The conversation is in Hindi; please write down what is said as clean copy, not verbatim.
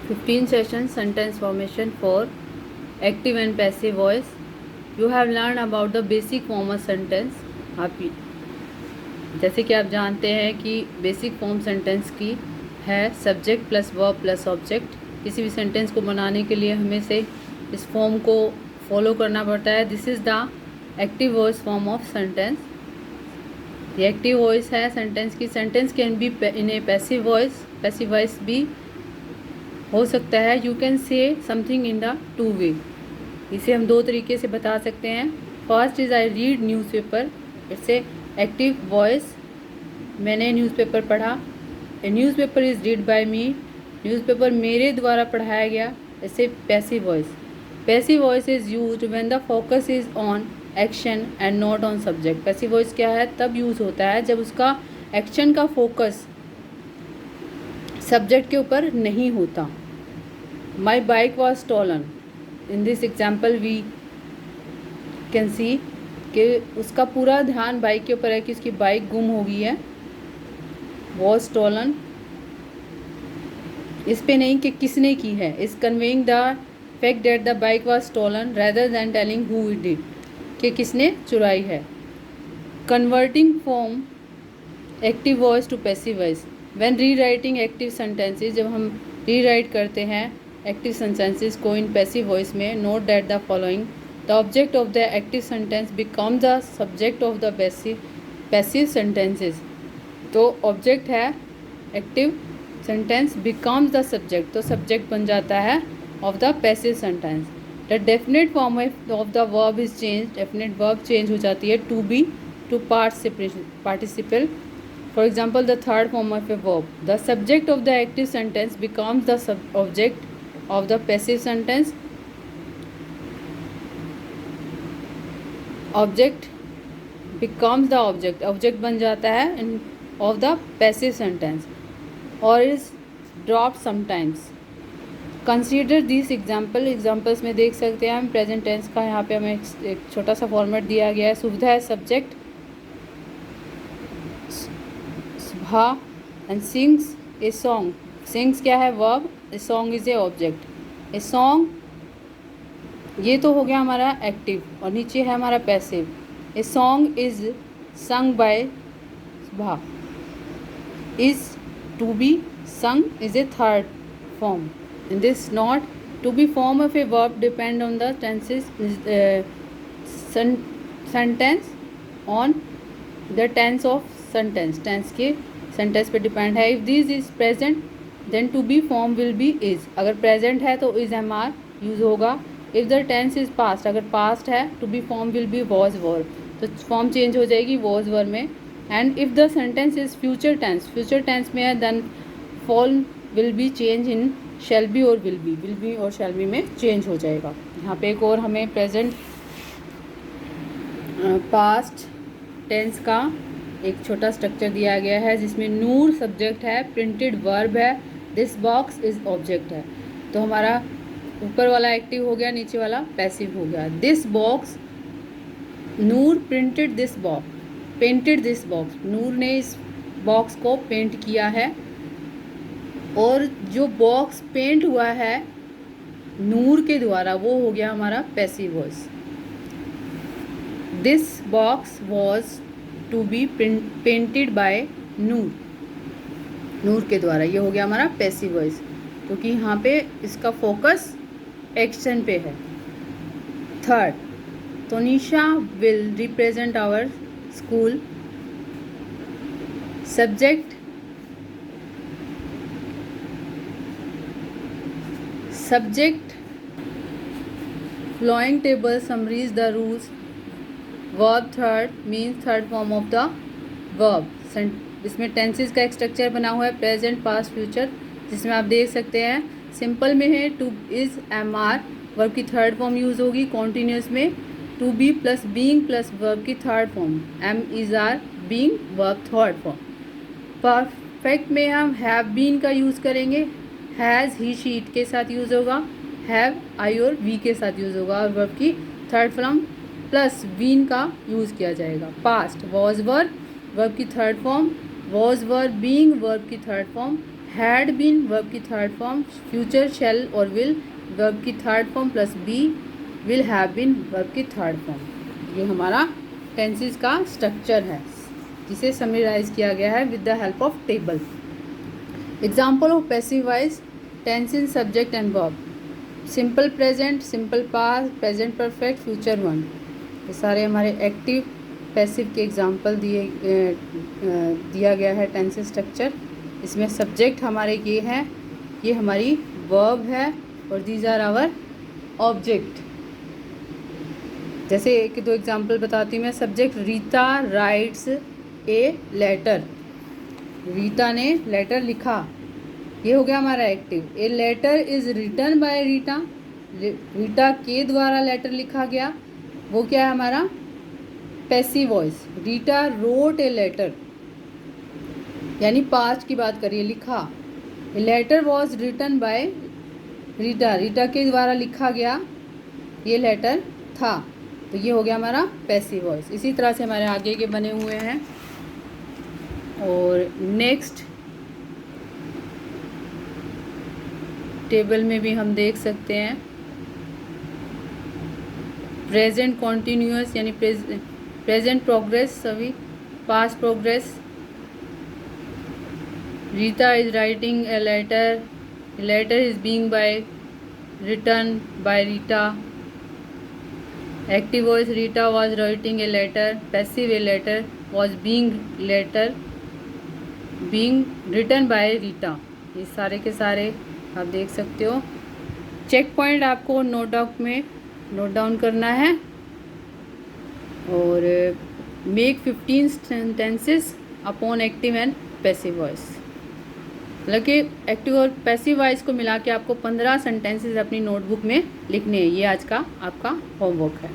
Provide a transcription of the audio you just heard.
15 session sentence formation for active and passive voice. You have learned about the basic form of sentence. आप जैसे कि आप जानते हैं कि बेसिक फॉर्म सेंटेंस की है subject plus verb plus object. किसी भी सेंटेंस को बनाने के लिए हमें से इस फॉर्म को फॉलो करना पड़ता है। This is the active voice form of sentence. ये एक्टिव वॉइस है सेंटेंस की। Sentence can be in A passive voice भी हो सकता है। You can say something in the two way. इसे हम दो तरीके से बता सकते हैं। First is I read newspaper, it's a active voice. मैंने न्यूज़पेपर पढ़ा। ए newspaper is read by me, newspaper मेरे द्वारा पढ़ाया गया। इसे passive voice. Passive voice is used when the focus is on action and not on subject. Passive voice क्या है? तब यूज़ होता है जब उसका एक्शन का फोकस सब्जेक्ट के ऊपर नहीं होता। My bike was stolen, in this example we can see कि उसका पूरा ध्यान बाइक के ऊपर है कि उसकी बाइक गुम हो गई है। वॉज स्टॉलन इस पे नहीं कि किसने की है। Is conveying the fact that the bike was stolen rather than telling who it did, कि किसने चुराई है। Converting from active voice to passive voice when rewriting active sentences. जब हम री राइट करते हैं एक्टिव सेंटेंसेस को इन पैसिव वॉइस में, note that the following the object of the active sentence become the subject of the passive sentences. तो ऑब्जेक्ट है active sentence, becomes the subject, तो सब्जेक्ट बन जाता है of the passive sentence. The definite form of the verb is change, definite verb change हो जाती है to be to participle. For example, the third form of a verb, the subject of the active sentence becomes the object of the passive sentence. Object becomes the object बन जाता है of the passive sentence or is dropped sometimes. Consider these examples में देख सकते हैं हम प्रेजेंट टेंस का। यहाँ पे हमें एक छोटा सा फॉर्मेट दिया गया है। सुविधा है subject, and sings a song, sings क्या है? Verb, A song is a object. A song ये तो हो गया हमारा एक्टिव और नीचे है हमारा passive. A song is sung by Subha, is to be sung is a third form. In this not to be form of a verb depend on the tenses sentence on the tense of sentence, tense के सेंटेंस पे डिपेंड है। If this is present then to be form will be is. अगर प्रेजेंट है तो इज एम आर यूज़ होगा। If the tense is past, अगर पास्ट है to be form will be was were, तो फॉर्म चेंज हो जाएगी वॉज वर में। And if the sentence is future tense में है then form will be change in shall be और विल बी और शैल बी में चेंज हो जाएगा। यहाँ पे एक और हमें प्रेजेंट पास्ट टेंस का एक छोटा स्ट्रक्चर दिया गया है जिसमें नूर सब्जेक्ट है, प्रिंटेड वर्ब है, दिस बॉक्स इज ऑब्जेक्ट है। तो हमारा ऊपर वाला एक्टिव हो गया, नीचे वाला पैसिव हो गया। This box, Noor printed this box, painted this box, Noor ने इस बॉक्स को पेंट किया है। और जो बॉक्स पेंट हुआ है नूर के द्वारा वो हो गया हमारा passive voice. This box was to be painted by Noor, Noor के द्वारा, ये हो गया हमारा पैसिव वॉइस क्योंकि यहाँ पे इसका फोकस एक्शन पे है। Third, Tanisha will represent our school. Subject flowing table summaries the rules. Verb third means third form of the verb. इसमें टेंसेस का एक स्ट्रक्चर बना हुआ है, प्रेजेंट पास्ट फ्यूचर, जिसमें आप देख सकते हैं सिंपल में है to is am are, verb की थर्ड फॉर्म यूज़ होगी। कॉन्टीन्यूस में to be plus being plus verb की third form, am is are being verb third form. Perfect में हम हैव बीन का यूज़ करेंगे, हैज़ ही शी इट के साथ यूज़ होगा, हैव आई और वी के साथ यूज़ होगा और वर्ब की थर्ड फॉर्म प्लस बीन का यूज़ किया जाएगा। पास्ट वॉज वर्ब, वर्ब की third form, was verb being verb की third form, had been verb की थर्ड फॉर्म, फ्यूचर शैल और विल वर्ब की third form plus be will have been verb की थर्ड फॉर्म। ये हमारा टेंसेस का स्ट्रक्चर है जिसे समराइज किया गया है with the help of table. Example of passive voice tense in subject and verb, simple present, simple past, present perfect, future one. ये सारे हमारे एक्टिव पैसिव के एग्जाम्पल दिया गया है टेंस स्ट्रक्चर। इसमें सब्जेक्ट हमारे ये हैं, ये हमारी वर्ब है और दीज आर आवर ऑब्जेक्ट। जैसे एक दो एग्जाम्पल बताती हूँ मैं। Subject Rita writes a letter, Rita ने लेटर लिखा, ये हो गया हमारा active. A letter is written by Rita, Rita के द्वारा लेटर लिखा गया, वो क्या है हमारा passive voice. Rita wrote a letter, यानी पास्ट की बात करिए, लिखा। A letter was written by Rita, Rita के द्वारा लिखा गया ये लेटर था, तो ये हो गया हमारा पैसिव वॉइस। इसी तरह से हमारे आगे के बने हुए हैं। और नेक्स्ट टेबल में भी हम देख सकते हैं प्रेजेंट कॉन्टीन्यूअस यानी प्रेजेंट प्रोग्रेस, सभी past progress. Rita is writing a letter, letter is being by written by Rita. Active voice Rita was writing a letter, passive a letter was being letter being written by Rita. ये सारे के सारे आप देख सकते हो। चेक पॉइंट आपको नोट डाउन करना है और make 15 sentences upon active and passive voice. मतलब कि एक्टिव और पैसिव वॉइस को मिला के आपको 15 सेंटेंसेस अपनी नोटबुक में लिखने हैं। ये आज का आपका होमवर्क है।